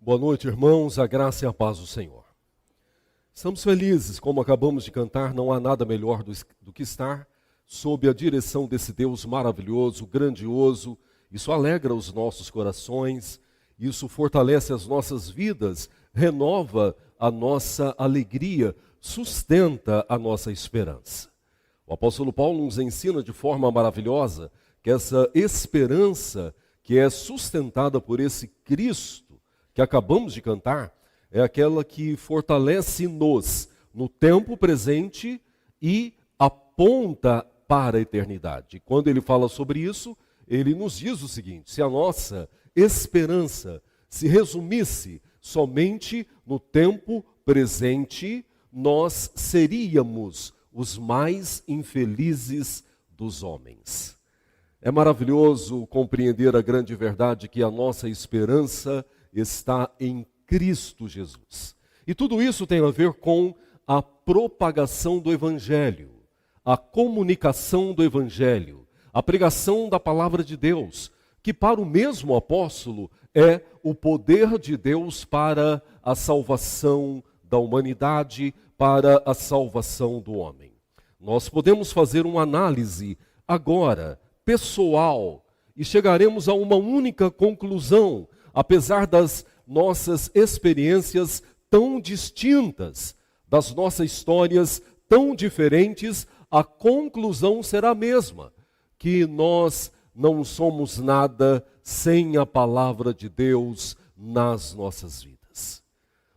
Boa noite, irmãos, a graça e a paz do Senhor. Estamos felizes, como acabamos de cantar, não há nada melhor do que estar sob a direção desse Deus maravilhoso, grandioso. Isso alegra os nossos corações, isso fortalece as nossas vidas, renova a nossa alegria, sustenta a nossa esperança. O apóstolo Paulo nos ensina de forma maravilhosa que essa esperança que é sustentada por esse Cristo que acabamos de cantar, é aquela que fortalece-nos no tempo presente e aponta para a eternidade. Quando ele fala sobre isso, ele nos diz o seguinte: se a nossa esperança se resumisse somente no tempo presente, nós seríamos os mais infelizes dos homens. É maravilhoso compreender a grande verdade que a nossa esperança está em Cristo Jesus. E tudo isso tem a ver com a propagação do Evangelho, a comunicação do Evangelho, a pregação da palavra de Deus, que para o mesmo apóstolo é o poder de Deus para a salvação da humanidade, para a salvação do homem. Nós podemos fazer uma análise agora, pessoal, e chegaremos a uma única conclusão, apesar das nossas experiências tão distintas, das nossas histórias tão diferentes, a conclusão será a mesma, que nós não somos nada sem a palavra de Deus nas nossas vidas.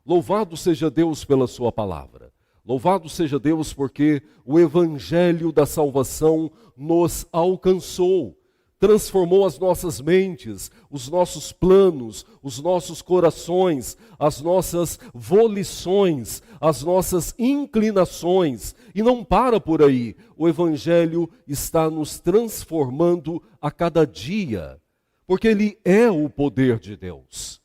Louvado seja Deus pela sua palavra. Louvado seja Deus porque o evangelho da salvação nos alcançou, transformou as nossas mentes, os nossos planos, os nossos corações, as nossas volições, as nossas inclinações. E não para por aí. O Evangelho está nos transformando a cada dia, porque ele é o poder de Deus.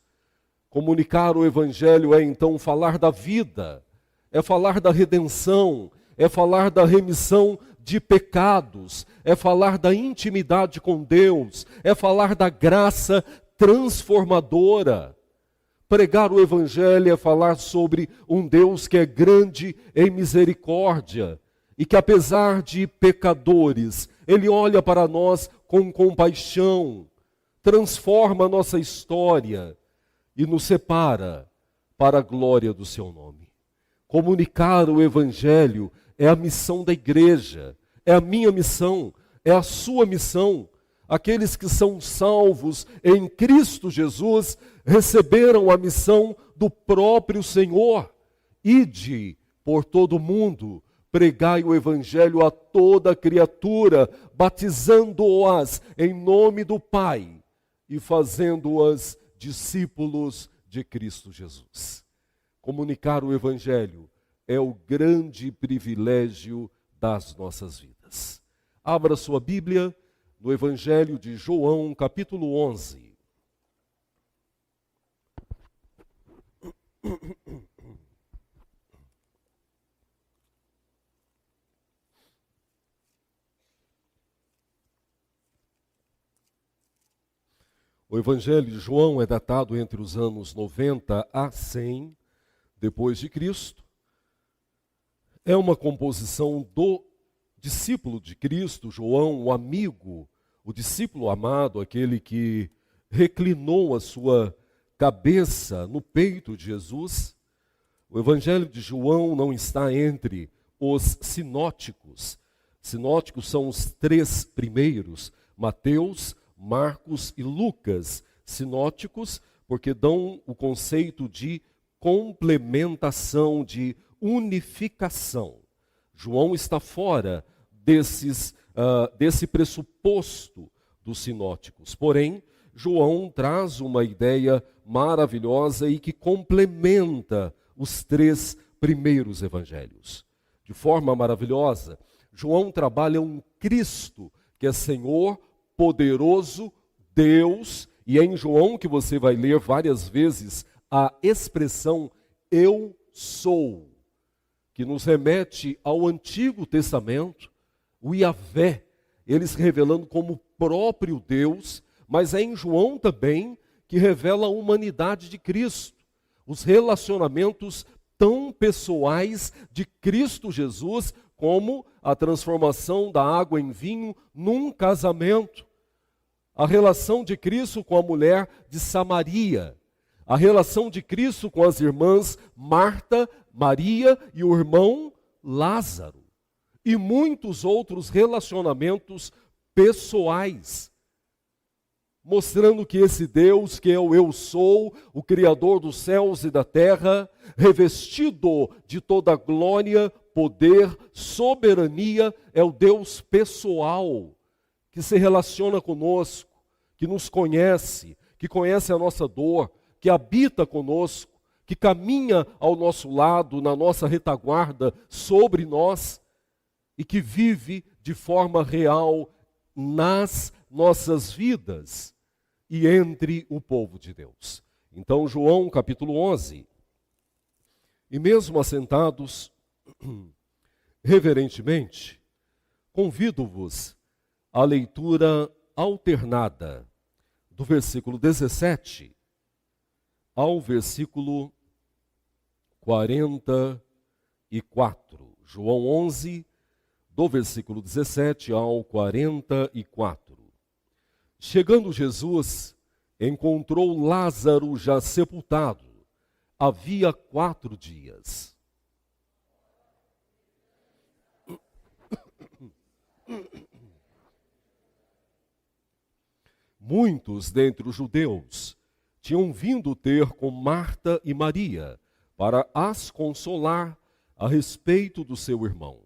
Comunicar o Evangelho é então falar da vida, é falar da redenção, é falar da remissão de pecados, é falar da intimidade com Deus, é falar da graça transformadora. Pregar o Evangelho é falar sobre um Deus que é grande em misericórdia e que, apesar de pecadores, Ele olha para nós com compaixão, transforma a nossa história e nos separa para a glória do Seu nome. Comunicar o Evangelho é a missão da igreja, é a minha missão, é a sua missão. Aqueles que são salvos em Cristo Jesus receberam a missão do próprio Senhor. Ide por todo o mundo, pregai o Evangelho a toda criatura, batizando-as em nome do Pai e fazendo-as discípulos de Cristo Jesus. Comunicar o Evangelho é o grande privilégio das nossas vidas. Abra sua Bíblia no Evangelho de João, capítulo 11. O Evangelho de João é datado entre os anos 90 a 100 depois de Cristo. É uma composição do discípulo de Cristo, João, o amigo, o discípulo amado, aquele que reclinou a sua cabeça no peito de Jesus. O Evangelho de João não está entre os sinóticos. Sinóticos são os três primeiros, Mateus, Marcos e Lucas. Sinóticos porque dão o conceito de complementação, de unificação. João está fora desse pressuposto dos sinóticos. Porém, João traz uma ideia maravilhosa e que complementa os três primeiros evangelhos. De forma maravilhosa, João trabalha um Cristo que é Senhor, poderoso, Deus, e é em João que você vai ler várias vezes a expressão eu sou, que nos remete ao Antigo Testamento, o Yahvé, ele se revelando como próprio Deus, mas é em João também que revela a humanidade de Cristo, os relacionamentos tão pessoais de Cristo Jesus, como a transformação da água em vinho num casamento, a relação de Cristo com a mulher de Samaria, a relação de Cristo com as irmãs Marta, Maria e o irmão Lázaro, e muitos outros relacionamentos pessoais, mostrando que esse Deus, que é o Eu Sou, o Criador dos céus e da terra, revestido de toda glória, poder, soberania, é o Deus pessoal, que se relaciona conosco, que nos conhece, que conhece a nossa dor, que habita conosco, que caminha ao nosso lado, na nossa retaguarda, sobre nós, e que vive de forma real nas nossas vidas e entre o povo de Deus. Então, João capítulo 11. E mesmo assentados, reverentemente, convido-vos à leitura alternada do versículo 17 ao versículo 44. João 11, do versículo 17 ao 44. Chegando Jesus, encontrou Lázaro já sepultado. Havia 4 dias. Muitos dentre os judeus tinham vindo ter com Marta e Maria para as consolar a respeito do seu irmão.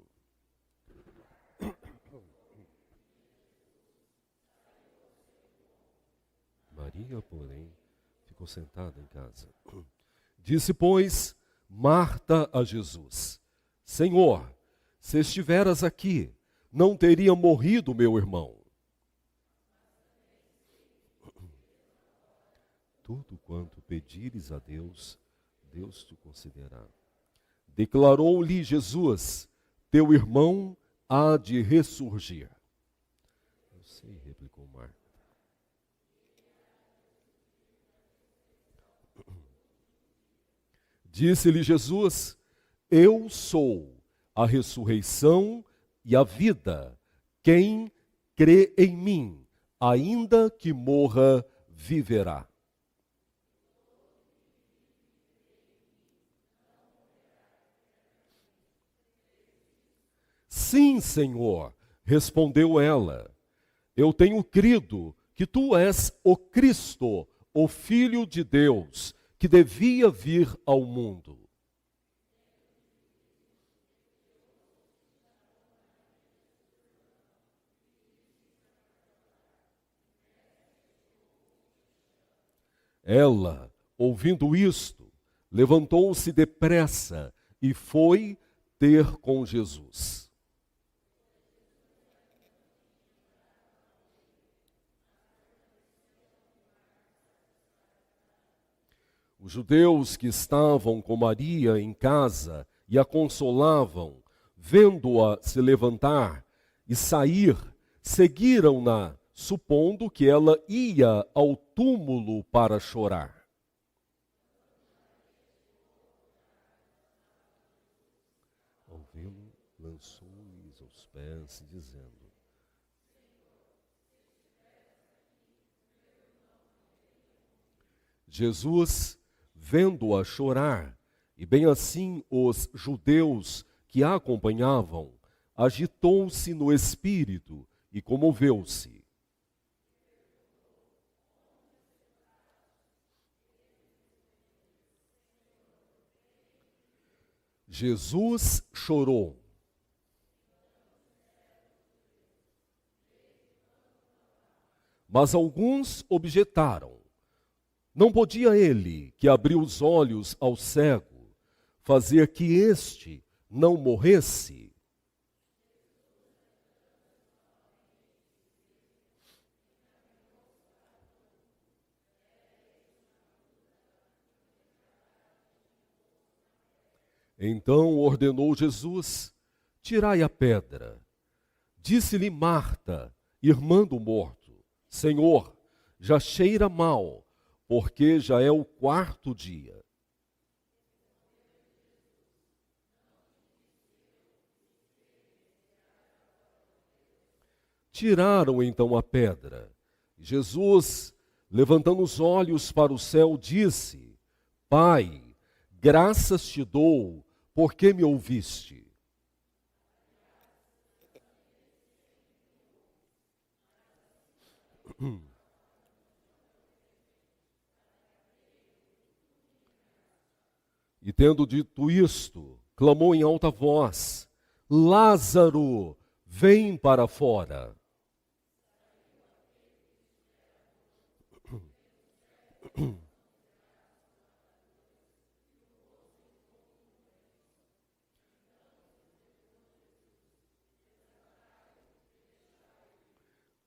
Maria, porém, ficou sentada em casa. Disse, pois, Marta a Jesus: Senhor, se estiveras aqui, não teria morrido meu irmão. Tudo quanto pedires a Deus, Deus te concederá. Declarou-lhe Jesus: teu irmão há de ressurgir. Eu sei, replicou Marta. Disse-lhe Jesus: eu sou a ressurreição e a vida. Quem crê em mim, ainda que morra, viverá. Sim, Senhor, respondeu ela. Eu tenho crido que tu és o Cristo, o Filho de Deus, que devia vir ao mundo. Ela, ouvindo isto, levantou-se depressa e foi ter com Jesus. Os judeus que estavam com Maria em casa e a consolavam, vendo-a se levantar e sair, seguiram-na, supondo que ela ia ao túmulo para chorar. Ao vê-lo, lançou-lhes aos pés, dizendo: Jesus, vendo-a chorar, e bem assim os judeus que a acompanhavam, agitou-se no espírito e comoveu-se. Jesus chorou. Mas alguns objetaram: não podia ele, que abriu os olhos ao cego, fazer que este não morresse? Então ordenou Jesus: tirai a pedra. Disse-lhe Marta, irmã do morto: Senhor, já cheira mal, porque já é o quarto dia. Tiraram então a pedra. Jesus, levantando os olhos para o céu, disse: Pai, graças te dou, porque me ouviste. E tendo dito isto, clamou em alta voz: Lázaro, vem para fora.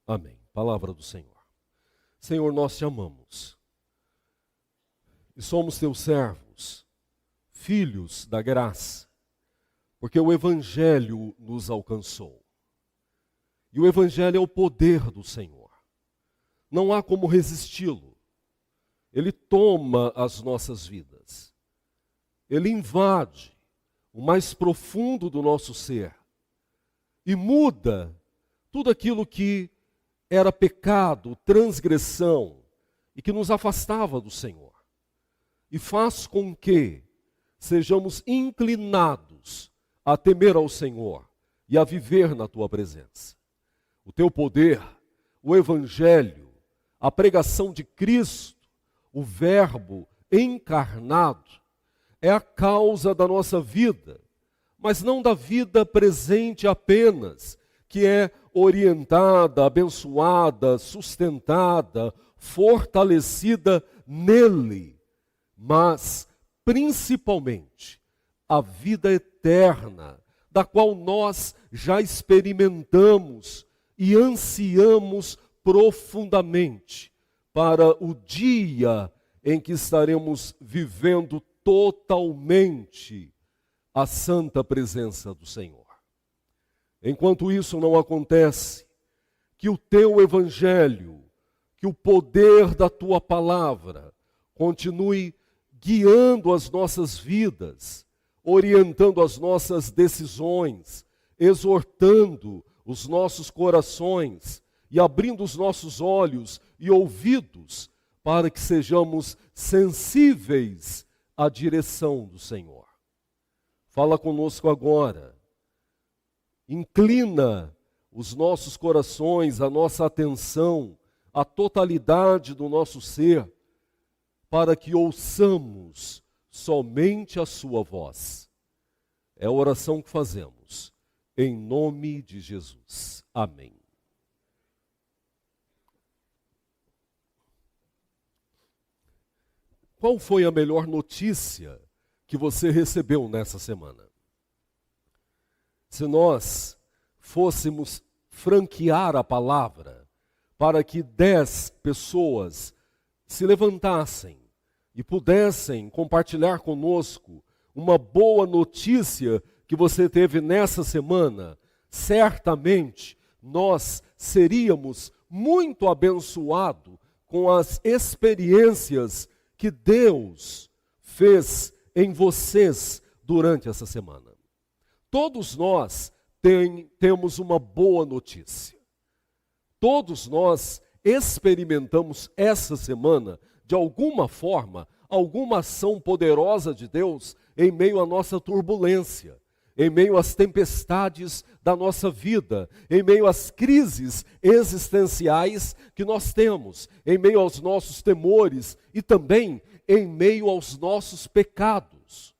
Amém. Palavra do Senhor. Senhor, nós te amamos e somos teus servos, filhos da graça, porque o Evangelho nos alcançou. E o Evangelho é o poder do Senhor. Não há como resisti-lo. Ele toma as nossas vidas. Ele invade o mais profundo do nosso ser e muda tudo aquilo que era pecado, transgressão e que nos afastava do Senhor. E faz com que sejamos inclinados a temer ao Senhor e a viver na tua presença. O teu poder, o Evangelho, a pregação de Cristo, o Verbo encarnado, é a causa da nossa vida, mas não da vida presente apenas, que é orientada, abençoada, sustentada, fortalecida nele, mas principalmente a vida eterna, da qual nós já experimentamos e ansiamos profundamente para o dia em que estaremos vivendo totalmente a santa presença do Senhor. Enquanto isso não acontece, que o teu Evangelho, que o poder da tua palavra continue guiando as nossas vidas, orientando as nossas decisões, exortando os nossos corações e abrindo os nossos olhos e ouvidos para que sejamos sensíveis à direção do Senhor. Fala conosco agora. Inclina os nossos corações, a nossa atenção, a totalidade do nosso ser, para que ouçamos somente a sua voz. É a oração que fazemos, em nome de Jesus. Amém. Qual foi a melhor notícia que você recebeu nessa semana? Se nós fôssemos franquear a palavra para que 10 pessoas se levantassem e pudessem compartilhar conosco uma boa notícia que você teve nessa semana, certamente nós seríamos muito abençoados com as experiências que Deus fez em vocês durante essa semana. Todos nós temos uma boa notícia. Todos nós experimentamos essa semana, de alguma forma, alguma ação poderosa de Deus em meio à nossa turbulência, em meio às tempestades da nossa vida, em meio às crises existenciais que nós temos, em meio aos nossos temores e também em meio aos nossos pecados.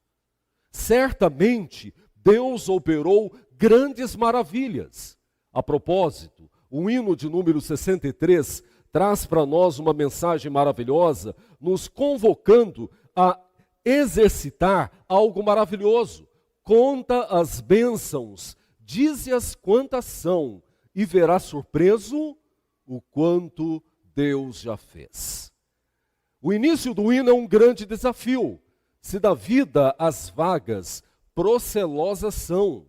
Certamente, Deus operou grandes maravilhas. A propósito, o hino de número 63 traz para nós uma mensagem maravilhosa, nos convocando a exercitar algo maravilhoso. Conta as bênçãos, dize-as quantas são, e verás surpreso o quanto Deus já fez. O início do hino é um grande desafio. Se da vida as vagas procelosas são,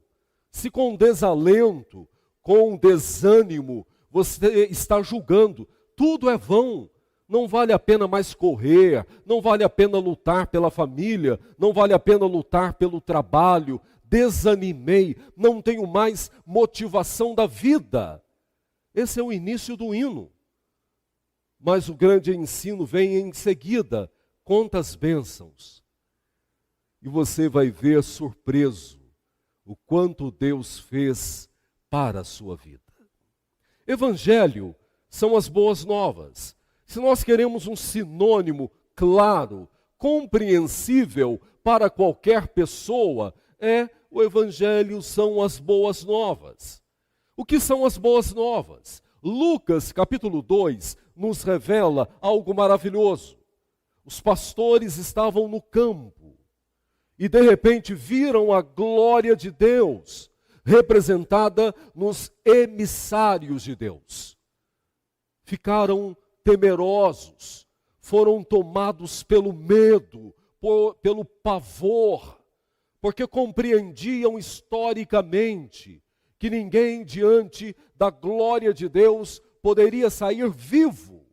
se com desalento, com desânimo, você está julgando, tudo é vão, não vale a pena mais correr, não vale a pena lutar pela família, não vale a pena lutar pelo trabalho, desanimei, não tenho mais motivação da vida. Esse é o início do hino. Mas o grande ensino vem em seguida, conta as bênçãos. E você vai ver surpreso o quanto Deus fez para a sua vida. Evangelho são as boas novas. Se nós queremos um sinônimo claro, compreensível para qualquer pessoa, o Evangelho são as boas novas. O que são as boas novas? Lucas, capítulo 2, nos revela algo maravilhoso. Os pastores estavam no campo e de repente viram a glória de Deus representada nos emissários de Deus. Ficaram temerosos, foram tomados pelo medo, pelo pavor, porque compreendiam historicamente que ninguém diante da glória de Deus poderia sair vivo.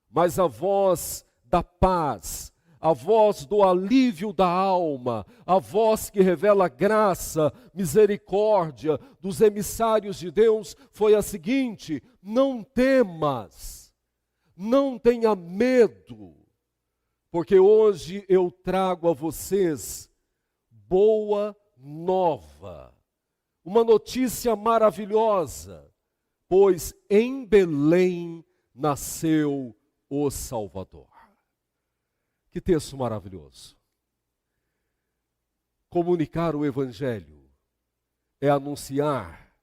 Mas a voz da paz, a voz do alívio da alma, a voz que revela graça, misericórdia dos emissários de Deus foi a seguinte: não temas, não tenha medo, porque hoje eu trago a vocês boa nova, uma notícia maravilhosa, pois em Belém nasceu o Salvador. Que texto maravilhoso. Comunicar o Evangelho é anunciar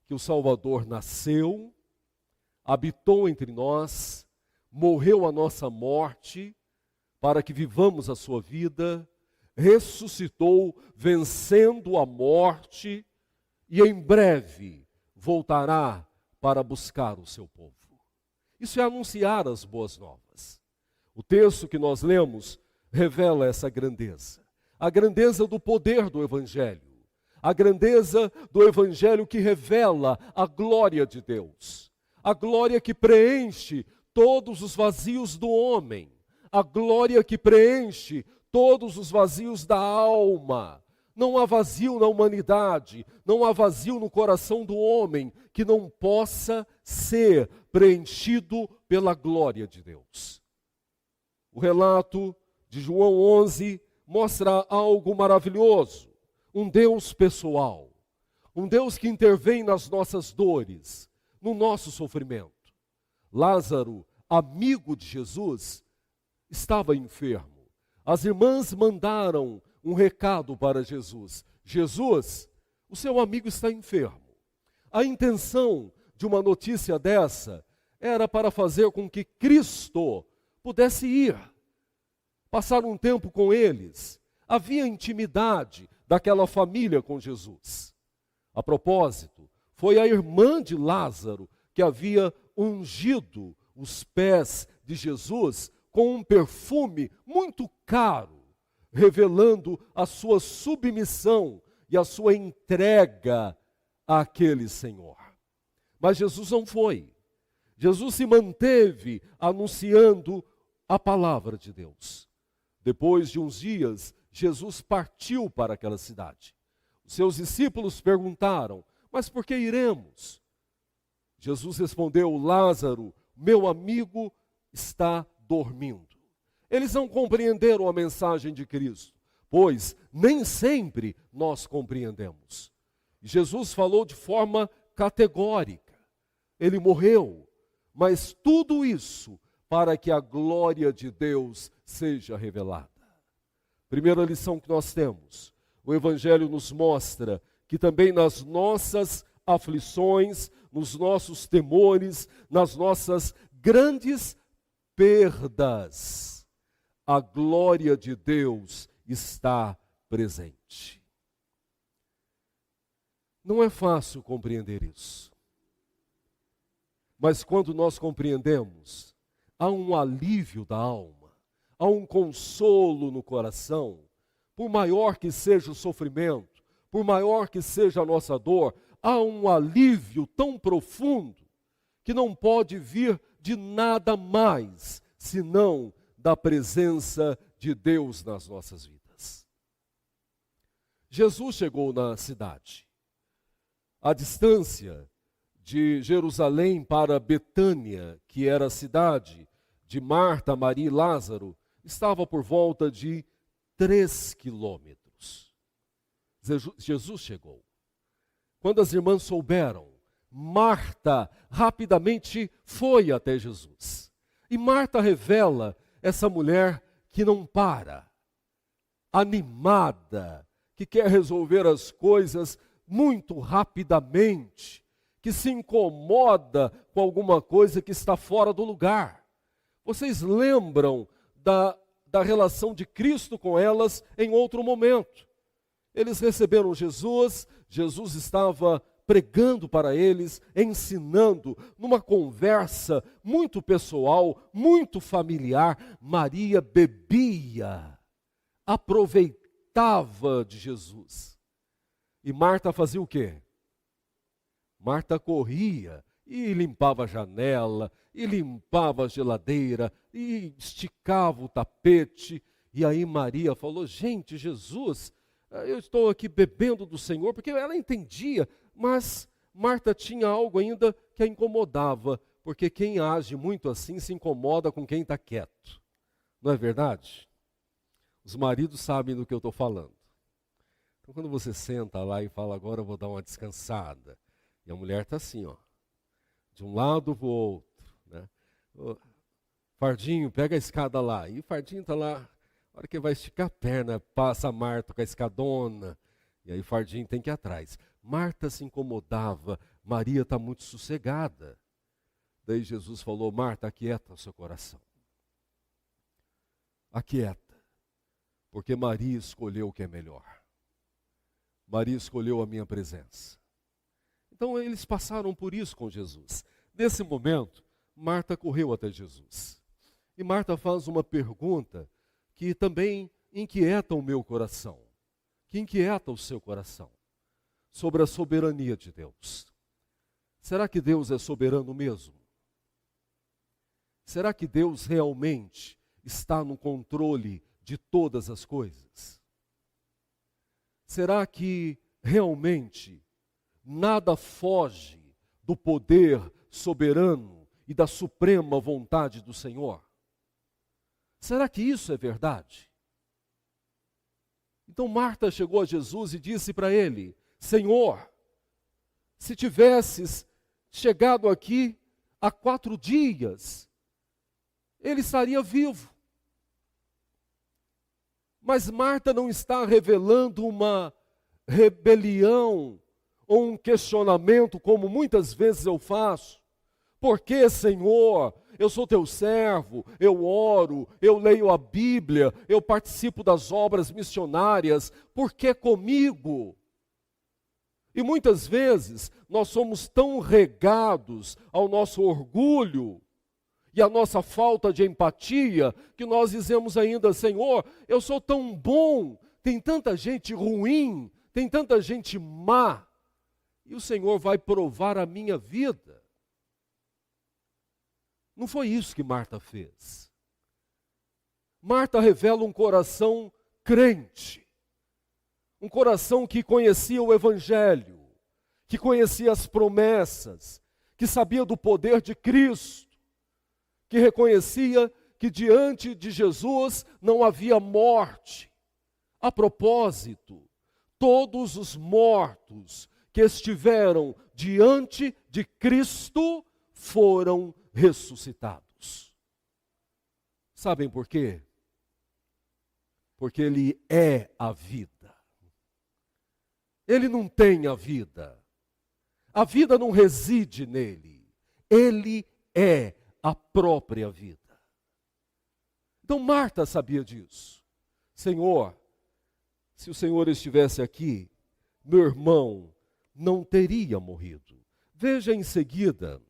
que o Salvador nasceu, habitou entre nós, morreu a nossa morte, para que vivamos a sua vida, ressuscitou, vencendo a morte, e em breve voltará para buscar o seu povo. Isso é anunciar as boas novas. O texto que nós lemos revela essa grandeza. A grandeza do poder do Evangelho. A grandeza do Evangelho que revela a glória de Deus. A glória que preenche todos os vazios do homem. A glória que preenche todos os vazios da alma. Não há vazio na humanidade, não há vazio no coração do homem que não possa ser preenchido pela glória de Deus. O relato de João 11 mostra algo maravilhoso. Um Deus pessoal. Um Deus que intervém nas nossas dores, no nosso sofrimento. Lázaro, amigo de Jesus, estava enfermo. As irmãs mandaram um recado para Jesus. Jesus, o seu amigo está enfermo. A intenção de uma notícia dessa era para fazer com que Cristo pudesse ir, passar um tempo com eles. Havia intimidade daquela família com Jesus. A propósito, foi a irmã de Lázaro que havia ungido os pés de Jesus com um perfume muito caro, revelando a sua submissão e a sua entrega àquele Senhor. Mas Jesus não foi. Jesus se manteve anunciando a palavra de Deus. Depois de uns dias, Jesus partiu para aquela cidade. Os seus discípulos perguntaram: mas por que iremos? Jesus respondeu: Lázaro, meu amigo, está dormindo. Eles não compreenderam a mensagem de Cristo, pois nem sempre nós compreendemos. Jesus falou de forma categórica. Ele morreu, mas tudo isso para que a glória de Deus seja revelada. Primeira lição que nós temos: o Evangelho nos mostra que também nas nossas aflições, nos nossos temores, nas nossas grandes perdas, a glória de Deus está presente. Não é fácil compreender isso. Mas quando nós compreendemos, há um alívio da alma, há um consolo no coração. Por maior que seja o sofrimento, por maior que seja a nossa dor, há um alívio tão profundo que não pode vir de nada mais, senão da presença de Deus nas nossas vidas. Jesus chegou na cidade. A distância de Jerusalém para Betânia, que era a cidade de Marta, Maria e Lázaro, estava por volta de 3 quilômetros. Jesus chegou. Quando as irmãs souberam, Marta rapidamente foi até Jesus. E Marta revela essa mulher que não para, animada, que quer resolver as coisas muito rapidamente, que se incomoda com alguma coisa que está fora do lugar. Vocês lembram da relação de Cristo com elas em outro momento? Eles receberam Jesus, Jesus estava pregando para eles, ensinando, numa conversa muito pessoal, muito familiar. Maria bebia, aproveitava de Jesus. E Marta fazia o quê? Marta corria e limpava a janela, e limpava a geladeira, e esticava o tapete. E aí Maria falou: gente, Jesus, eu estou aqui bebendo do Senhor, porque ela entendia, mas Marta tinha algo ainda que a incomodava, porque quem age muito assim se incomoda com quem está quieto. Não é verdade? Os maridos sabem do que eu estou falando. Então quando você senta lá e fala: agora eu vou dar uma descansada, e a mulher está assim, ó, de um lado para o outro, né? Fardinho, pega a escada lá. E o Fardinho está lá, a hora que vai esticar a perna, passa a Marta com a escadona, e aí o Fardinho tem que ir atrás. Marta se incomodava, Maria está muito sossegada. Daí Jesus falou: Marta, aquieta o seu coração. Aquieta, porque Maria escolheu o que é melhor. Maria escolheu a minha presença. Então eles passaram por isso com Jesus. Nesse momento, Marta correu até Jesus. E Marta faz uma pergunta que também inquieta o meu coração, que inquieta o seu coração, sobre a soberania de Deus. Será que Deus é soberano mesmo? Será que Deus realmente está no controle de todas as coisas? Será que realmente nada foge do poder soberano e da suprema vontade do Senhor? Será que isso é verdade? Então Marta chegou a Jesus e disse para ele: Senhor, se tivesses chegado aqui há 4 dias, ele estaria vivo. Mas Marta não está revelando uma rebelião ou um questionamento, como muitas vezes eu faço. Por que, Senhor? Eu sou teu servo, eu oro, eu leio a Bíblia, eu participo das obras missionárias, por que comigo? E muitas vezes nós somos tão regados ao nosso orgulho e à nossa falta de empatia, que nós dizemos ainda: Senhor, eu sou tão bom, tem tanta gente ruim, tem tanta gente má, e o Senhor vai provar a minha vida. Não foi isso que Marta fez. Marta revela um coração crente, um coração que conhecia o Evangelho, que conhecia as promessas, que sabia do poder de Cristo, que reconhecia que diante de Jesus não havia morte. A propósito, todos os mortos que estiveram diante de Cristo foram ressuscitados. Sabem por quê? Porque Ele é a vida. Ele não tem a vida. A vida não reside nele. Ele é a própria vida. Então Marta sabia disso. Senhor, se o Senhor estivesse aqui, meu irmão não teria morrido. Veja em seguida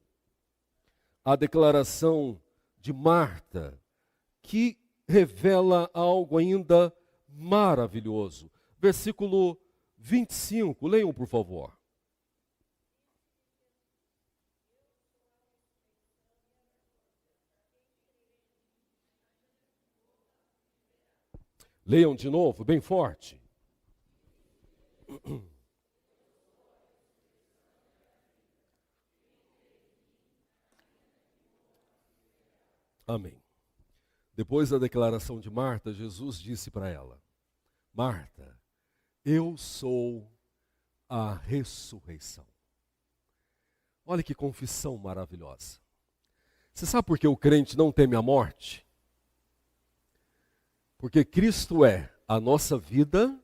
a declaração de Marta, que revela algo ainda maravilhoso. Versículo 25, leiam por favor. Leiam de novo, bem forte. Amém. Depois da declaração de Marta, Jesus disse para ela: Marta, eu sou a ressurreição. Olha que confissão maravilhosa. Você sabe por que o crente não teme a morte? Porque Cristo é a nossa vida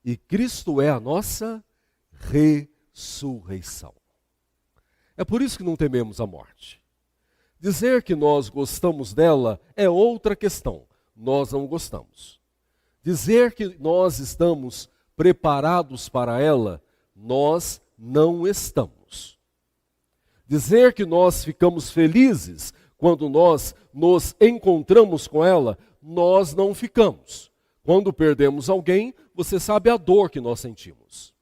e Cristo é a nossa ressurreição. É por isso que não tememos a morte. Dizer que nós gostamos dela é outra questão. Nós não gostamos. Dizer que nós estamos preparados para ela, nós não estamos. Dizer que nós ficamos felizes quando nós nos encontramos com ela, nós não ficamos. Quando perdemos alguém, você sabe a dor que nós sentimos.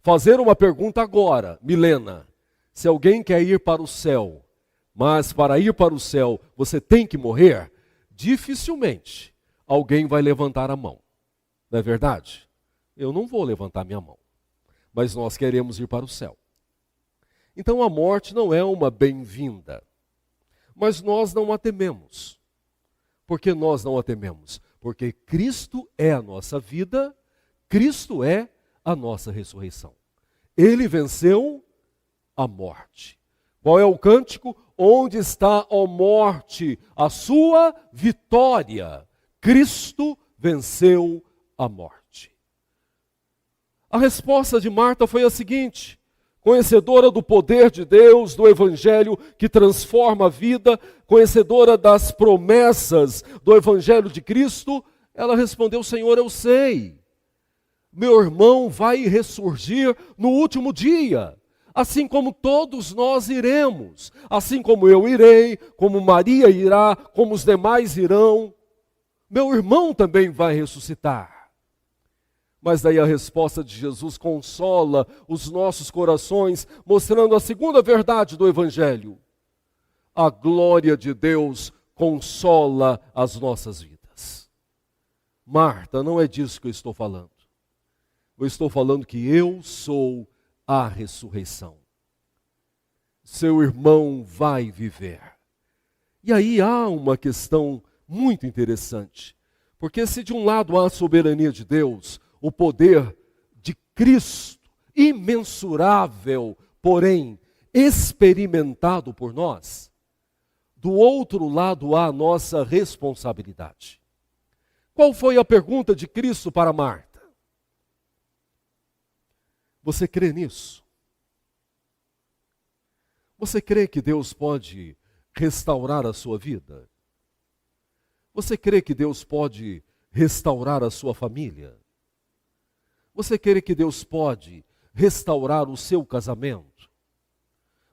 Fazer uma pergunta agora, Milena, se alguém quer ir para o céu, mas para ir para o céu você tem que morrer, dificilmente alguém vai levantar a mão. Não é verdade? Eu não vou levantar minha mão, mas nós queremos ir para o céu. Então a morte não é uma bem-vinda, mas nós não a tememos. Por que nós não a tememos? Porque Cristo é a nossa vida, Cristo é a nossa ressurreição. Ele venceu a morte. Qual é o cântico? Onde está, ó morte, a sua vitória? Cristo venceu a morte. A resposta de Marta foi a seguinte: conhecedora do poder de Deus, do Evangelho que transforma a vida, conhecedora das promessas do Evangelho de Cristo, ela respondeu: Senhor, eu sei. Meu irmão vai ressurgir no último dia, assim como todos nós iremos, assim como eu irei, como Maria irá, como os demais irão. Meu irmão também vai ressuscitar. Mas daí a resposta de Jesus consola os nossos corações, mostrando a segunda verdade do Evangelho. A glória de Deus consola as nossas vidas. Marta, não é disso que eu estou falando. Eu estou falando que eu sou a ressurreição. Seu irmão vai viver. E aí há uma questão muito interessante. Porque se de um lado há a soberania de Deus, o poder de Cristo, imensurável, porém experimentado por nós, do outro lado há a nossa responsabilidade. Qual foi a pergunta de Cristo para Marta? Você crê nisso? Você crê que Deus pode restaurar a sua vida? Você crê que Deus pode restaurar a sua família? Você crê que Deus pode restaurar o seu casamento?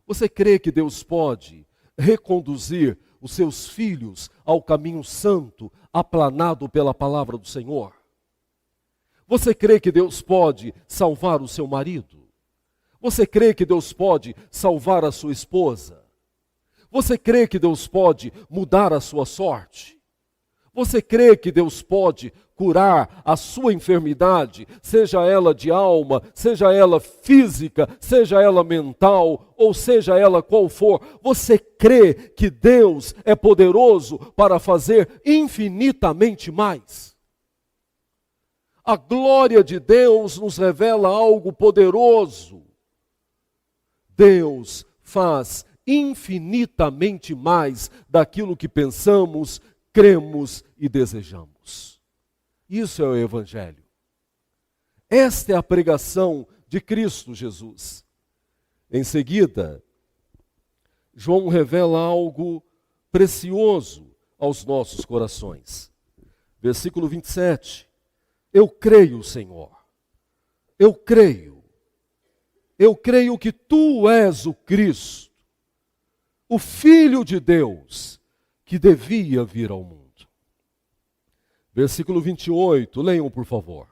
Você crê que Deus pode reconduzir os seus filhos ao caminho santo, aplanado pela palavra do Senhor? Você crê que Deus pode salvar o seu marido? Você crê que Deus pode salvar a sua esposa? Você crê que Deus pode mudar a sua sorte? Você crê que Deus pode curar a sua enfermidade, seja ela de alma, seja ela física, seja ela mental, ou seja ela qual for? Você crê que Deus é poderoso para fazer infinitamente mais? A glória de Deus nos revela algo poderoso. Deus faz infinitamente mais daquilo que pensamos, cremos e desejamos. Isso é o Evangelho. Esta é a pregação de Cristo Jesus. Em seguida, João revela algo precioso aos nossos corações. Versículo 27. Eu creio, Senhor. Eu creio. Eu creio que Tu és o Cristo, o Filho de Deus, que devia vir ao mundo. Versículo 28, leiam por favor.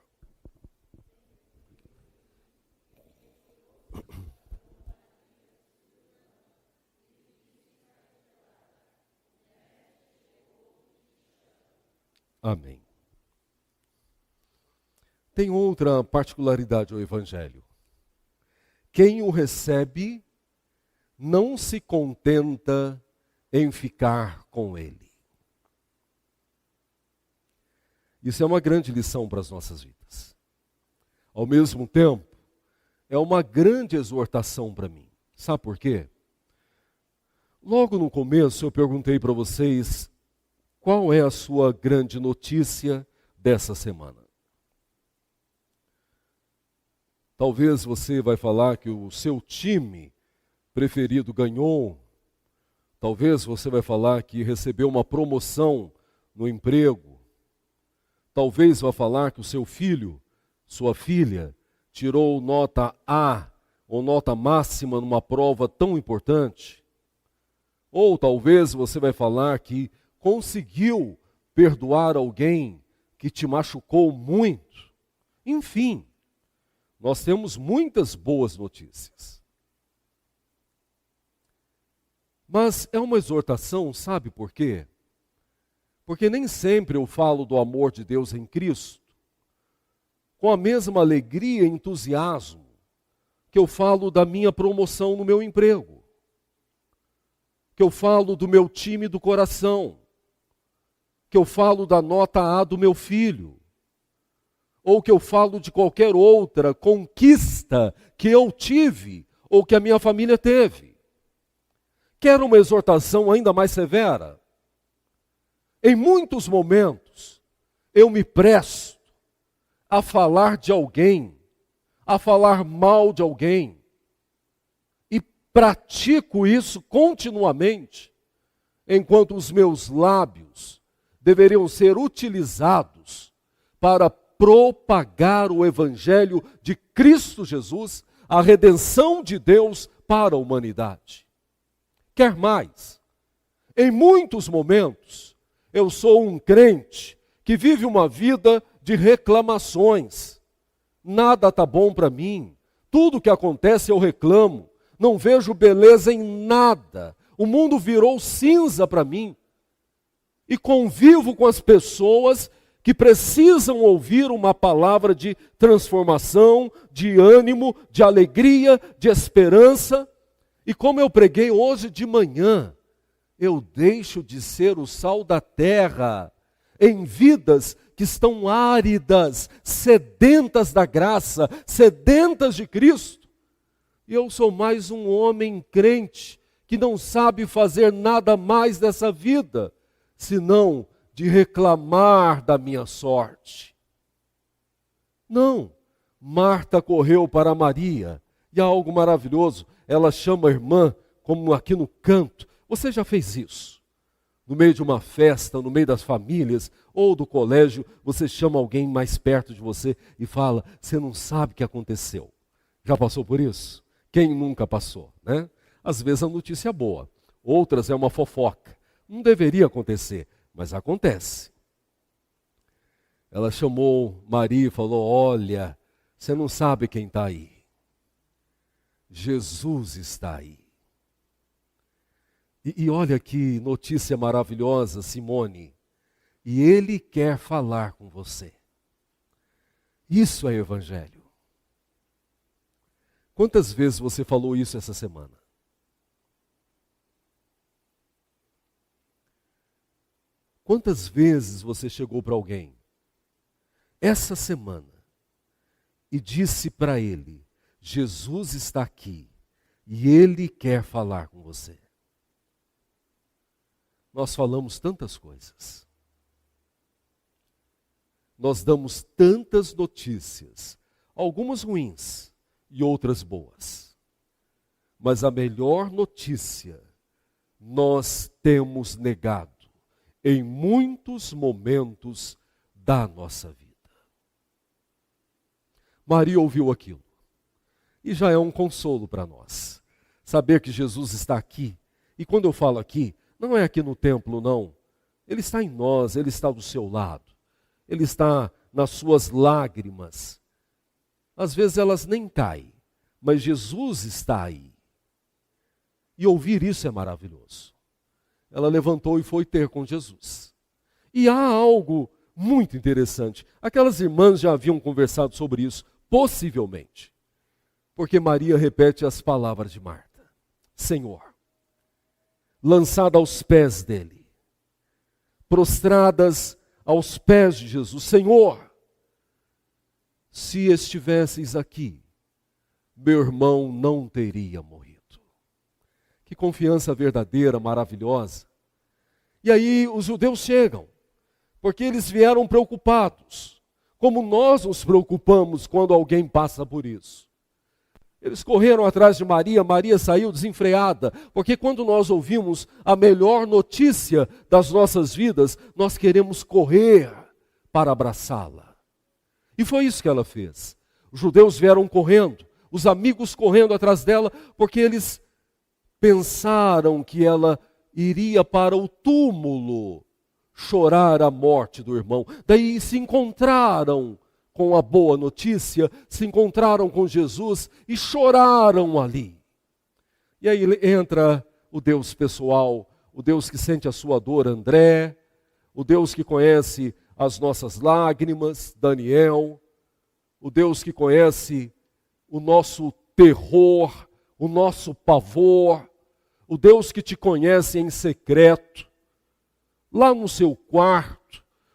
Amém. Tem outra particularidade ao Evangelho. Quem o recebe não se contenta em ficar com ele. Isso é uma grande lição para as nossas vidas. Ao mesmo tempo, é uma grande exortação para mim. Sabe por quê? Logo no começo eu perguntei para vocês qual é a sua grande notícia dessa semana. Talvez você vai falar que o seu time preferido ganhou. Talvez você vai falar que recebeu uma promoção no emprego. Talvez vai falar que o seu filho, sua filha, tirou nota A ou nota máxima numa prova tão importante. Ou talvez você vai falar que conseguiu perdoar alguém que te machucou muito. Enfim, nós temos muitas boas notícias. Mas é uma exortação, sabe por quê? Porque nem sempre eu falo do amor de Deus em Cristo com a mesma alegria e entusiasmo que eu falo da minha promoção no meu emprego, que eu falo do meu time do coração, que eu falo da nota A do meu filho, ou que eu falo de qualquer outra conquista que eu tive ou que a minha família teve. Quero uma exortação ainda mais severa? Em muitos momentos, eu me presto a falar de alguém, a falar mal de alguém, e pratico isso continuamente, enquanto os meus lábios deveriam ser utilizados para propagar o Evangelho de Cristo Jesus, a redenção de Deus para a humanidade. Quer mais? Em muitos momentos, eu sou um crente que vive uma vida de reclamações. Nada está bom para mim, tudo que acontece eu reclamo, não vejo beleza em nada, o mundo virou cinza para mim. E convivo com as pessoas que precisam ouvir uma palavra de transformação, de ânimo, de alegria, de esperança. E como eu preguei hoje de manhã, eu deixo de ser o sal da terra em vidas que estão áridas, sedentas da graça, sedentas de Cristo. E eu sou mais um homem crente que não sabe fazer nada mais dessa vida, senão de reclamar da minha sorte. Não, Marta correu para Maria, e há algo maravilhoso, ela chama a irmã, como aqui no canto. Você já fez isso? No meio de uma festa, no meio das famílias, ou do colégio, você chama alguém mais perto de você e fala, você não sabe o que aconteceu. Já passou por isso? Quem nunca passou, né? Às vezes a notícia é boa, outras é uma fofoca. Não deveria acontecer, mas acontece. Ela chamou Maria e falou, olha, você não sabe quem está aí. Jesus está aí. E olha que notícia maravilhosa, Simone. E Ele quer falar com você. Isso é Evangelho. Quantas vezes você falou isso essa semana? Quantas vezes você chegou para alguém essa semana e disse para ele, Jesus está aqui e Ele quer falar com você? Nós falamos tantas coisas. Nós damos tantas notícias, algumas ruins e outras boas. Mas a melhor notícia nós temos negado em muitos momentos da nossa vida. Maria ouviu aquilo. E já é um consolo para nós. Saber que Jesus está aqui. E quando eu falo aqui, não é aqui no templo, não. Ele está em nós, Ele está do seu lado. Ele está nas suas lágrimas. Às vezes elas nem caem, mas Jesus está aí. E ouvir isso é maravilhoso. Ela levantou e foi ter com Jesus. E há algo muito interessante. Aquelas irmãs já haviam conversado sobre isso, possivelmente. Porque Maria repete as palavras de Marta. Senhor, lançada aos pés dele, prostradas aos pés de Jesus. Senhor, se estivesseis aqui, meu irmão não teria morrido. Que confiança verdadeira, maravilhosa. E aí os judeus chegam, porque eles vieram preocupados, como nós nos preocupamos quando alguém passa por isso. Eles correram atrás de Maria, Maria saiu desenfreada, porque quando nós ouvimos a melhor notícia das nossas vidas, nós queremos correr para abraçá-la. E foi isso que ela fez. Os judeus vieram correndo, os amigos correndo atrás dela, porque eles pensaram que ela iria para o túmulo chorar a morte do irmão. Daí se encontraram com a boa notícia, se encontraram com Jesus e choraram ali. E aí entra o Deus pessoal, o Deus que sente a sua dor, André, o Deus que conhece as nossas lágrimas, Daniel, o Deus que conhece o nosso terror, o nosso pavor, o Deus que te conhece em secreto, lá no seu quarto,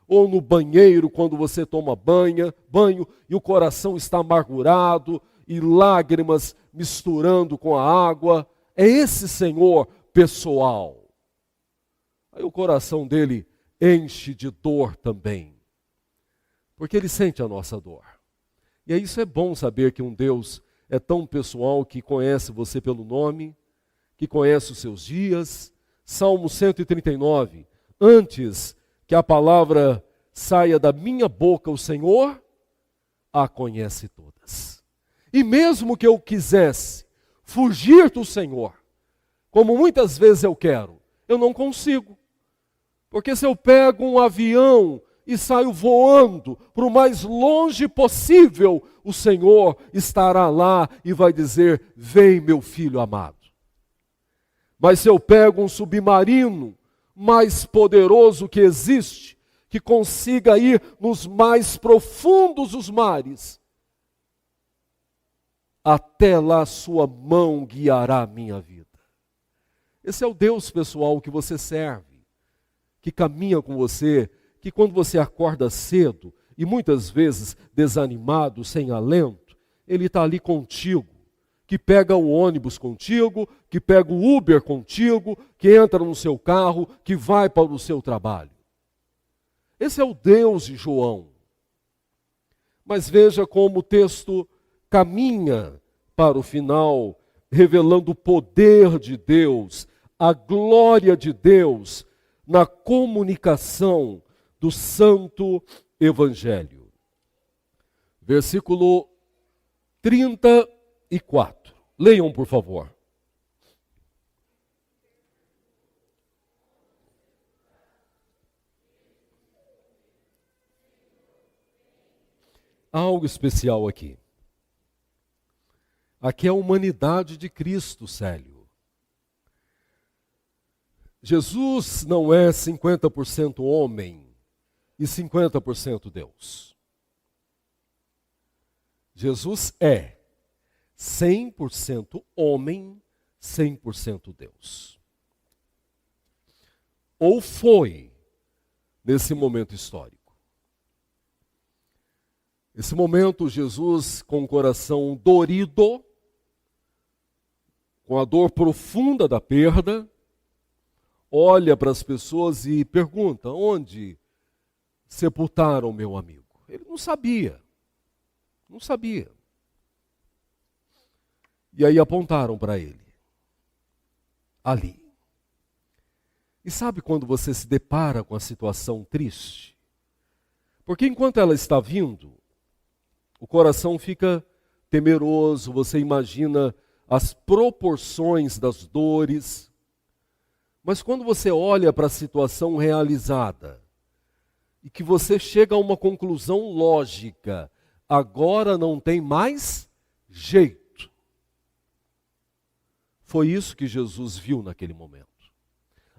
ou no banheiro quando você toma banho e o coração está amargurado e lágrimas misturando com a água. É esse Senhor pessoal. Aí o coração dele enche de dor também, porque ele sente a nossa dor. E aí isso é bom saber que um Deus é tão pessoal que conhece você pelo nome, que conhece os seus dias. Salmo 139, antes que a palavra saia da minha boca, o Senhor a conhece todas. E mesmo que eu quisesse fugir do Senhor, como muitas vezes eu quero, eu não consigo. Porque se eu pego um avião e saio voando para o mais longe possível, o Senhor estará lá e vai dizer: vem, meu filho amado. Mas se eu pego um submarino mais poderoso que existe, que consiga ir nos mais profundos dos mares, até lá sua mão guiará a minha vida. Esse é o Deus pessoal que você serve, que caminha com você, que quando você acorda cedo, e muitas vezes desanimado, sem alento, Ele está ali contigo, que pega o ônibus contigo, que pega o Uber contigo, que entra no seu carro, que vai para o seu trabalho. Esse é o Deus de João. Mas veja como o texto caminha para o final, revelando o poder de Deus, a glória de Deus na comunicação do Santo Evangelho. Versículo 34. Leiam, por favor. Há algo especial aqui. Aqui é a humanidade de Cristo, Célio. Jesus não é 50% homem e 50% Deus. Jesus é 100% homem, 100% Deus. Ou foi, nesse momento histórico. Nesse momento, Jesus, com o coração dorido, com a dor profunda da perda, olha para as pessoas e pergunta: onde sepultaram meu amigo? Ele não sabia. Não sabia. E aí apontaram para ele. Ali. E sabe quando você se depara com a situação triste? Porque enquanto ela está vindo, o coração fica temeroso, você imagina as proporções das dores. Mas quando você olha para a situação realizada, e que você chega a uma conclusão lógica, agora não tem mais jeito. Foi isso que Jesus viu naquele momento.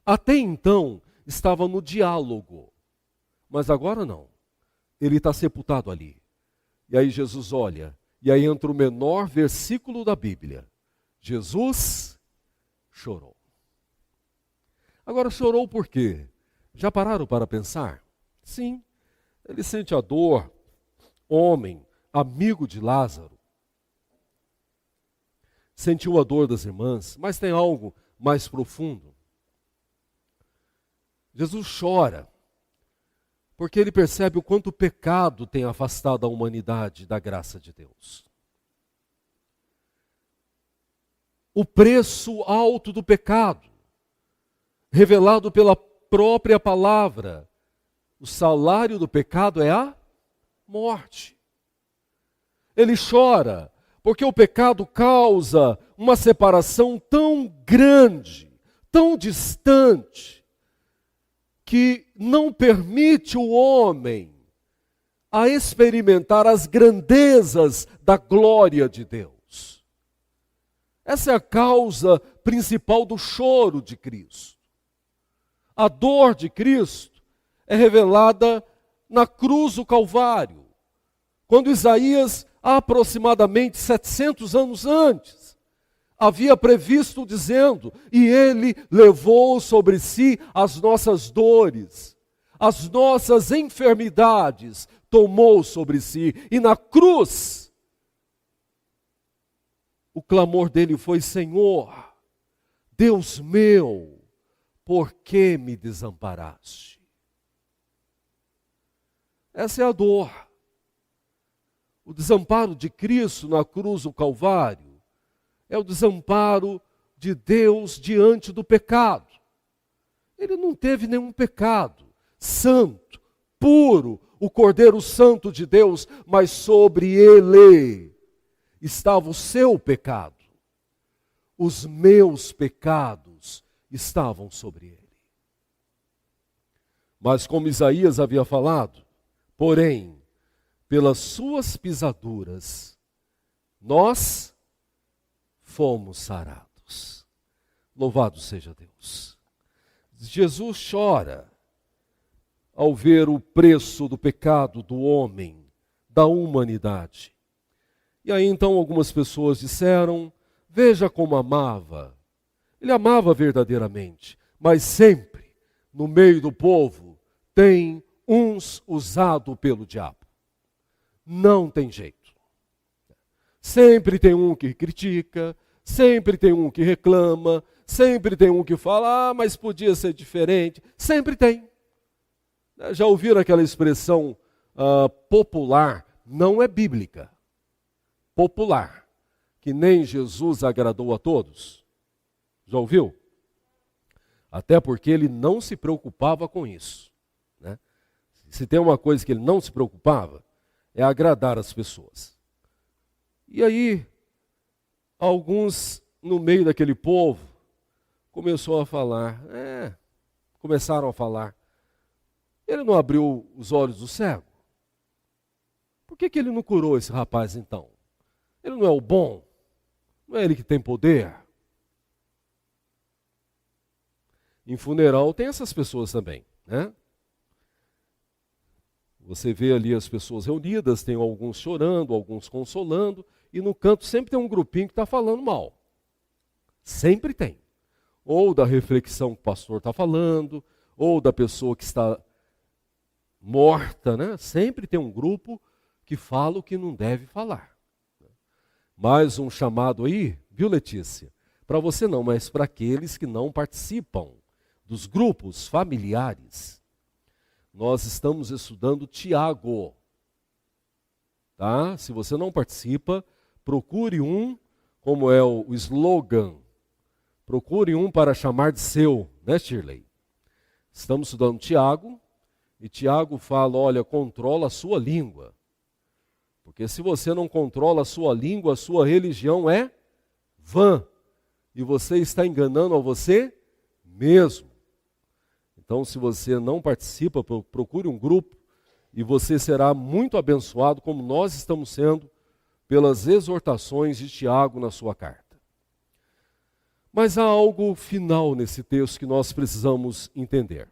Até então, estava no diálogo. Mas agora não. Ele está sepultado ali. E aí Jesus olha, e aí entra o menor versículo da Bíblia. Jesus chorou. Agora, chorou por quê? Já pararam para pensar? Sim, ele sente a dor, homem, amigo de Lázaro. Sentiu a dor das irmãs, mas tem algo mais profundo. Jesus chora, porque ele percebe o quanto o pecado tem afastado a humanidade da graça de Deus. O preço alto do pecado, revelado pela própria palavra, o salário do pecado é a morte. Ele chora, porque o pecado causa uma separação tão grande, tão distante, que não permite o homem a experimentar as grandezas da glória de Deus. Essa é a causa principal do choro de Cristo. A dor de Cristo é revelada na cruz do Calvário, quando Isaías, aproximadamente 700 anos antes, havia previsto dizendo: e ele levou sobre si as nossas dores, as nossas enfermidades tomou sobre si. E na cruz, o clamor dele foi: Senhor, Deus meu, por que me desamparaste? Essa é a dor. O desamparo de Cristo na cruz do Calvário é o desamparo de Deus diante do pecado. Ele não teve nenhum pecado, santo, puro, o Cordeiro Santo de Deus, mas sobre ele estava o seu pecado. Os meus pecados estavam sobre ele. Mas como Isaías havia falado, porém, pelas suas pisaduras, nós fomos sarados. Louvado seja Deus. Jesus chora ao ver o preço do pecado do homem, da humanidade. E aí então algumas pessoas disseram: veja como amava. Ele amava verdadeiramente, mas sempre, no meio do povo, tem uns usado pelo diabo. Não tem jeito. Sempre tem um que critica, sempre tem um que reclama, sempre tem um que fala: mas podia ser diferente. Sempre tem. Já ouviram aquela expressão popular? Não é bíblica. Popular. Que nem Jesus agradou a todos. Já ouviu? Até porque ele não se preocupava com isso. Né? Se tem uma coisa que ele não se preocupava, é agradar as pessoas. E aí, alguns no meio daquele povo começaram a falar: ele não abriu os olhos do cego? Por que ele não curou esse rapaz então? Ele não é o bom? Não é ele que tem poder? Em funeral tem essas pessoas também, né? Você vê ali as pessoas reunidas, tem alguns chorando, alguns consolando, e no canto sempre tem um grupinho que está falando mal. Sempre tem. Ou da reflexão que o pastor está falando, ou da pessoa que está morta, né? Sempre tem um grupo que fala o que não deve falar. Mais um chamado aí, viu, Letícia? Para você não, mas para aqueles que não participam dos grupos familiares. Nós estamos estudando Tiago. Tá? Se você não participa, procure um, como é o slogan, procure um para chamar de seu, né, Shirley? Estamos estudando Tiago, e Tiago fala: olha, controla a sua língua. Porque se você não controla a sua língua, a sua religião é vã. E você está enganando a você mesmo. Então, se você não participa, procure um grupo e você será muito abençoado, como nós estamos sendo, pelas exortações de Tiago na sua carta. Mas há algo final nesse texto que nós precisamos entender.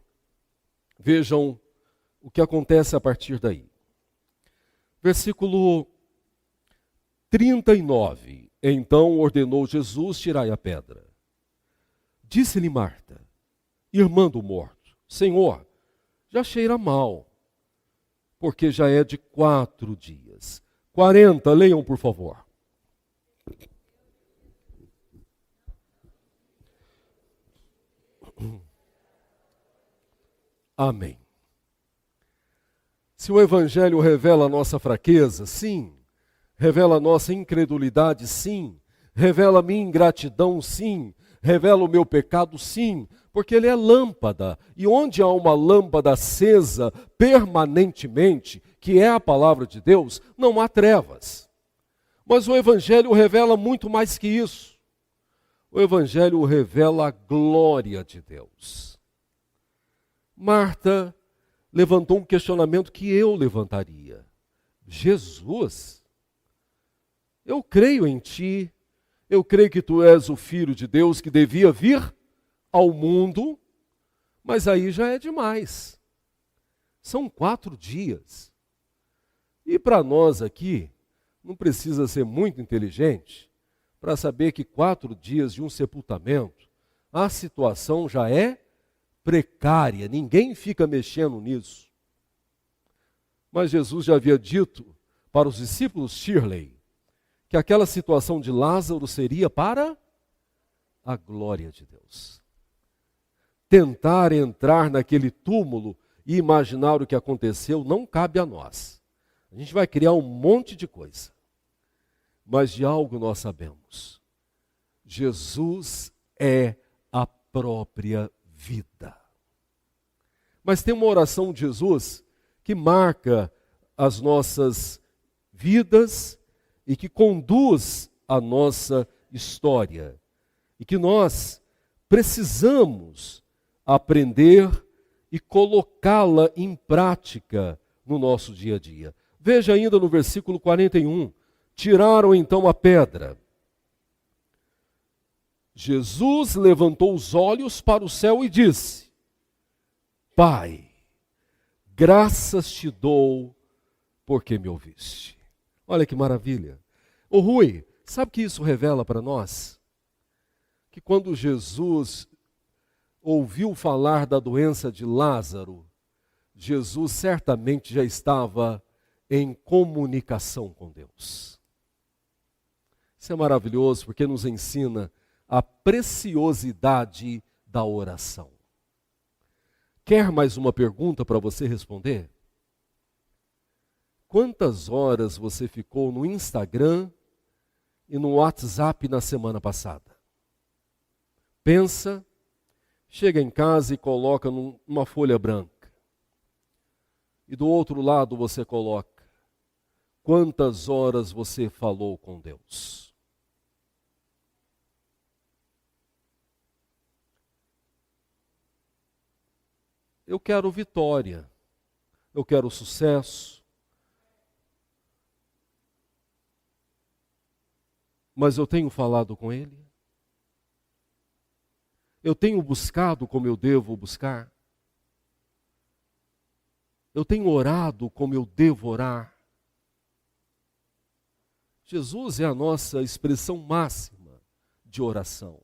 Vejam o que acontece a partir daí. Versículo 39. Então ordenou Jesus: tirai a pedra. Disse-lhe Marta, irmã do morto: Senhor, já cheira mal, porque já é de 4 dias. 40, leiam por favor. Amém. Se o Evangelho revela a nossa fraqueza, sim. Revela a nossa incredulidade, sim. Revela a minha ingratidão, sim. Revela o meu pecado, sim. Porque ele é lâmpada. E onde há uma lâmpada acesa permanentemente, que é a palavra de Deus, não há trevas. Mas o Evangelho revela muito mais que isso. O Evangelho revela a glória de Deus. Marta levantou um questionamento que eu levantaria. Jesus, eu creio em ti, eu creio que tu és o Filho de Deus que devia vir ao mundo, mas aí já é demais. São 4 dias. E para nós aqui, não precisa ser muito inteligente para saber que 4 dias de um sepultamento, a situação já é precária, ninguém fica mexendo nisso. Mas Jesus já havia dito para os discípulos Shirley que aquela situação de Lázaro seria para a glória de Deus. Tentar entrar naquele túmulo e imaginar o que aconteceu não cabe a nós. A gente vai criar um monte de coisa. Mas de algo nós sabemos. Jesus é a própria vida. Mas tem uma oração de Jesus que marca as nossas vidas e que conduz a nossa história. E que nós precisamos aprender e colocá-la em prática no nosso dia a dia. Veja ainda no versículo 41. Tiraram então a pedra. Jesus levantou os olhos para o céu e disse: Pai, graças te dou porque me ouviste. Olha que maravilha. Ô Rui, sabe o que isso revela para nós? Que quando Jesus ouviu falar da doença de Lázaro, Jesus certamente já estava em comunicação com Deus. Isso é maravilhoso porque nos ensina a preciosidade da oração. Quer mais uma pergunta para você responder? Quantas horas você ficou no Instagram e no WhatsApp na semana passada? Pensa, chega em casa e coloca numa folha branca. E do outro lado você coloca: quantas horas você falou com Deus? Eu quero vitória, eu quero sucesso, mas eu tenho falado com Ele? Eu tenho buscado como eu devo buscar? Eu tenho orado como eu devo orar? Jesus é a nossa expressão máxima de oração.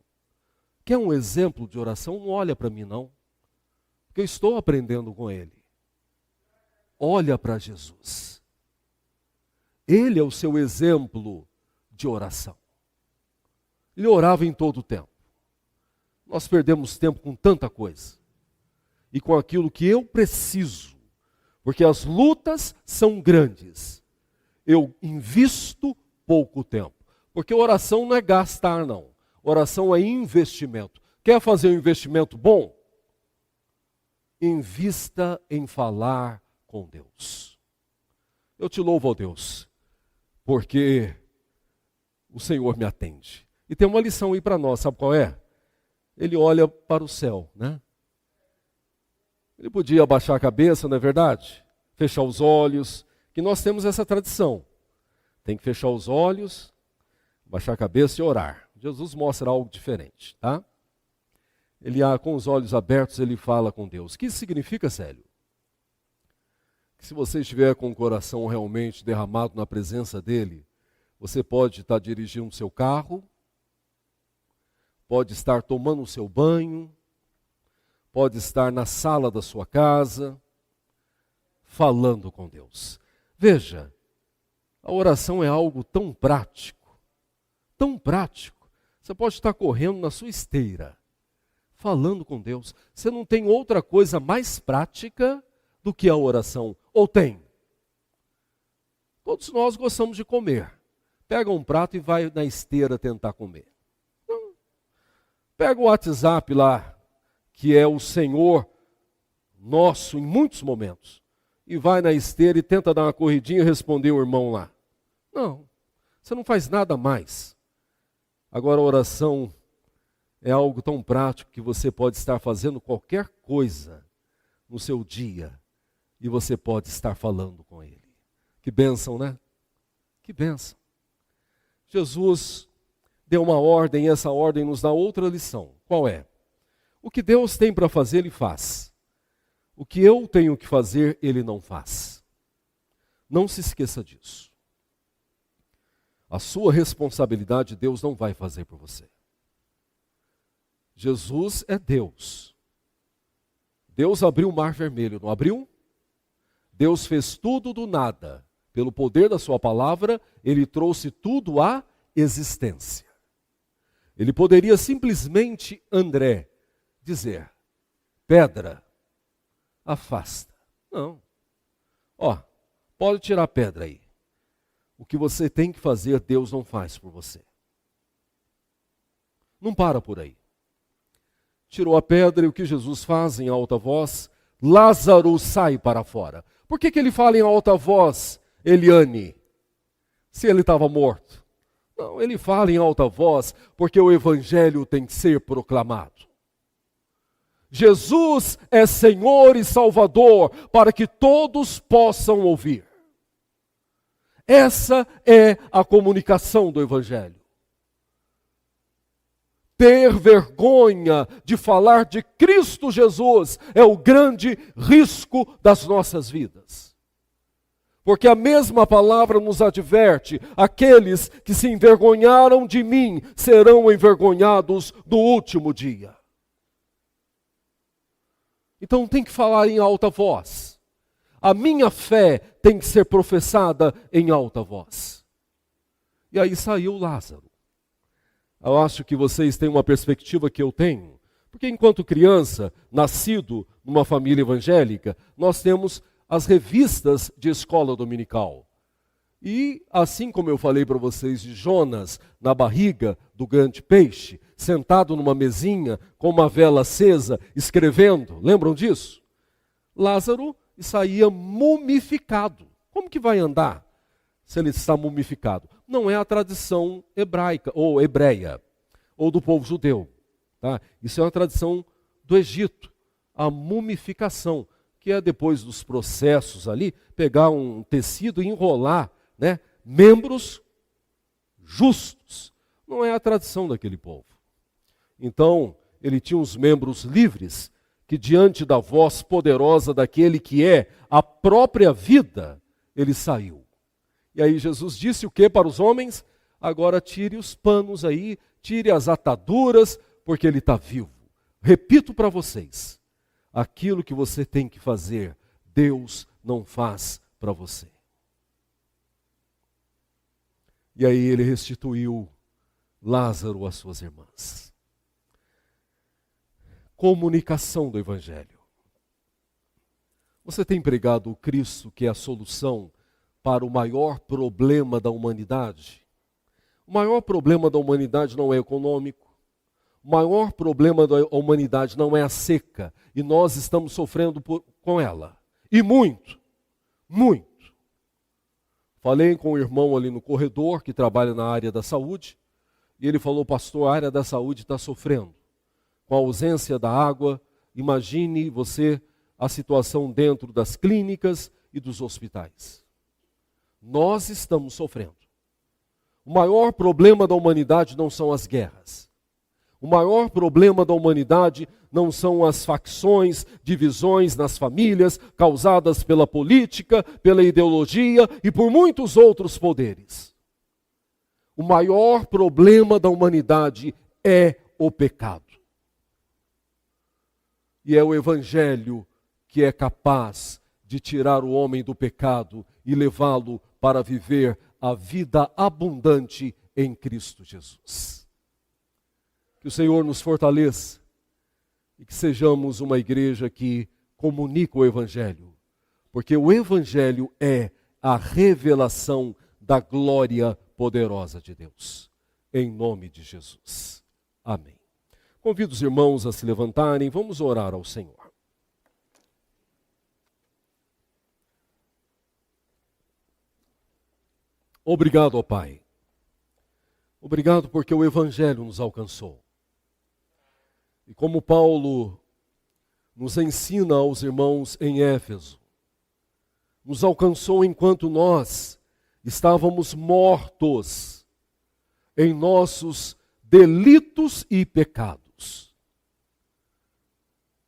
Quer um exemplo de oração? Não olha para mim não, porque eu estou aprendendo com Ele. Olha para Jesus. Ele é o seu exemplo de oração. Ele orava em todo o tempo. Nós perdemos tempo com tanta coisa. E com aquilo que eu preciso. Porque as lutas são grandes. Eu invisto pouco tempo. Porque oração não é gastar, não. Oração é investimento. Quer fazer um investimento bom? Invista em falar com Deus. Eu te louvo, ó Deus, porque o Senhor me atende. E tem uma lição aí para nós, sabe qual é? Ele olha para o céu, né? Ele podia abaixar a cabeça, não é verdade? Fechar os olhos, que nós temos essa tradição. Tem que fechar os olhos, baixar a cabeça e orar. Jesus mostra algo diferente, tá? Ele, com os olhos abertos, ele fala com Deus. O que isso significa, Célio? que se você estiver com o coração realmente derramado na presença dele, você pode estar dirigindo o seu carro, pode estar tomando o seu banho, pode estar na sala da sua casa, falando com Deus. Veja, a oração é algo tão prático, tão prático. Você pode estar correndo na sua esteira, falando com Deus. Você não tem outra coisa mais prática do que a oração. Ou tem? Todos nós gostamos de comer. Pega um prato e vai na esteira tentar comer. Não. Pega o WhatsApp lá, que é o Senhor nosso em muitos momentos, e vai na esteira e tenta dar uma corridinha e responder o irmão lá. Não, você não faz nada mais. Agora a oração é algo tão prático que você pode estar fazendo qualquer coisa no seu dia e você pode estar falando com Ele. Que bênção, né? Que bênção. Jesus deu uma ordem e essa ordem nos dá outra lição. Qual é? O que Deus tem para fazer, Ele faz. O que eu tenho que fazer, Ele não faz. Não se esqueça disso. A sua responsabilidade Deus não vai fazer por você. Jesus é Deus. Deus abriu o mar vermelho, não abriu? Deus fez tudo do nada. Pelo poder da sua palavra, Ele trouxe tudo à existência. Ele poderia simplesmente, André, dizer, pedra, afasta. Não. Ó, pode tirar a pedra aí. O que você tem que fazer, Deus não faz por você. Não para por aí. Tirou a pedra e o que Jesus faz em alta voz? Lázaro, sai para fora. Por que ele fala em alta voz, Eliane, se ele estava morto? Não, ele fala em alta voz porque o evangelho tem que ser proclamado. Jesus é Senhor e Salvador para que todos possam ouvir. Essa é a comunicação do evangelho. Ter vergonha de falar de Cristo Jesus é o grande risco das nossas vidas. Porque a mesma palavra nos adverte, aqueles que se envergonharam de mim serão envergonhados no último dia. Então tem que falar em alta voz. A minha fé tem que ser professada em alta voz. E aí saiu Lázaro. Eu acho que vocês têm uma perspectiva que eu tenho. Porque enquanto criança, nascido numa família evangélica, nós temos as revistas de escola dominical. E assim como eu falei para vocês de Jonas na barriga do grande peixe, sentado numa mesinha com uma vela acesa, escrevendo, lembram disso? Lázaro saía mumificado. Como que vai andar se ele está mumificado? Não é a tradição hebraica ou hebreia, ou do povo judeu. Tá? Isso é uma tradição do Egito, a mumificação, que é depois dos processos ali, pegar um tecido e enrolar, né, membros justos. Não é a tradição daquele povo. Então, ele tinha os membros livres, que diante da voz poderosa daquele que é a própria vida, ele saiu. E aí Jesus disse o que para os homens? Agora tire os panos aí, tire as ataduras, porque ele está vivo. Repito para vocês, aquilo que você tem que fazer, Deus não faz para você. E aí ele restituiu Lázaro às suas irmãs. Comunicação do Evangelho. Você tem pregado o Cristo que é a solução para o maior problema da humanidade? O maior problema da humanidade não é econômico. O maior problema da humanidade não é a seca. E nós estamos sofrendo com ela. E muito, muito. Falei com um irmão ali no corredor que trabalha na área da saúde. E ele falou, pastor, a área da saúde está sofrendo. Com a ausência da água, imagine você a situação dentro das clínicas e dos hospitais. Nós estamos sofrendo. O maior problema da humanidade não são as guerras. O maior problema da humanidade não são as facções, divisões nas famílias, causadas pela política, pela ideologia e por muitos outros poderes. O maior problema da humanidade é o pecado. E é o Evangelho que é capaz de tirar o homem do pecado e levá-lo para viver a vida abundante em Cristo Jesus. Que o Senhor nos fortaleça e que sejamos uma igreja que comunica o Evangelho, porque o Evangelho é a revelação da glória poderosa de Deus. Em nome de Jesus. Amém. Convido os irmãos a se levantarem, vamos orar ao Senhor. Obrigado, ó Pai. Obrigado porque o Evangelho nos alcançou. E como Paulo nos ensina aos irmãos em Éfeso, nos alcançou enquanto nós estávamos mortos em nossos delitos e pecados.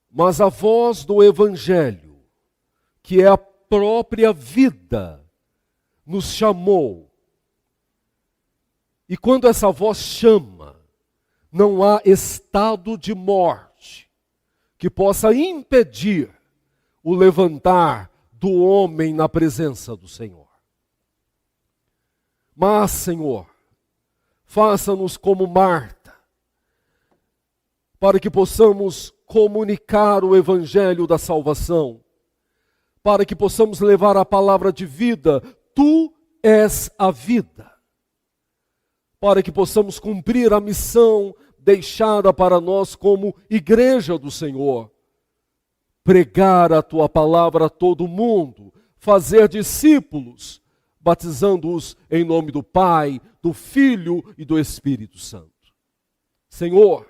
Mas a voz do Evangelho, que é a própria vida, nos chamou. E quando essa voz chama, não há estado de morte que possa impedir o levantar do homem na presença do Senhor. Mas, Senhor, faça-nos como Marta, para que possamos comunicar o Evangelho da salvação, para que possamos levar a palavra de vida, Tu és a vida, para que possamos cumprir a missão deixada para nós como igreja do Senhor, pregar a Tua palavra a todo mundo, fazer discípulos, batizando-os em nome do Pai, do Filho e do Espírito Santo. Senhor,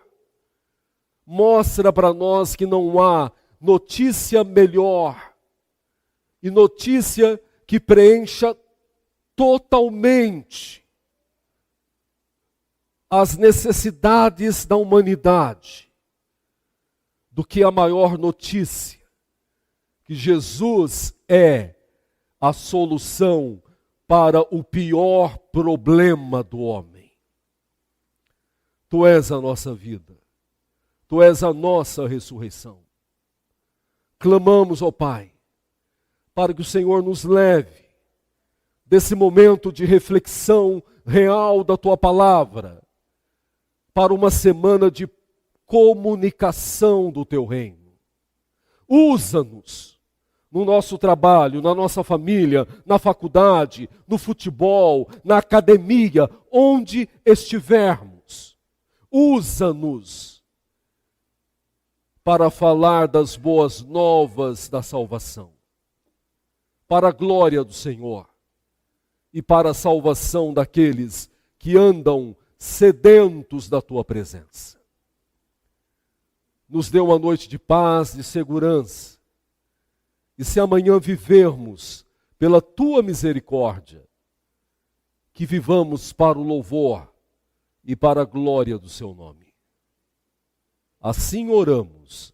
mostra para nós que não há notícia melhor e notícia que preencha totalmente as necessidades da humanidade do que a maior notícia, que Jesus é a solução para o pior problema do homem. Tu és a nossa vida, Tu és a nossa ressurreição. Clamamos, ó Pai, para que o Senhor nos leve desse momento de reflexão real da Tua palavra para uma semana de comunicação do Teu reino. Usa-nos no nosso trabalho, na nossa família, na faculdade, no futebol, na academia, onde estivermos. Usa-nos para falar das boas novas da salvação, para a glória do Senhor e para a salvação daqueles que andam sedentos da Tua presença. Nos dê uma noite de paz, de segurança. E se amanhã vivermos pela Tua misericórdia, que vivamos para o louvor e para a glória do Seu nome. Assim oramos,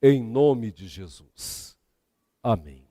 em nome de Jesus. Amém.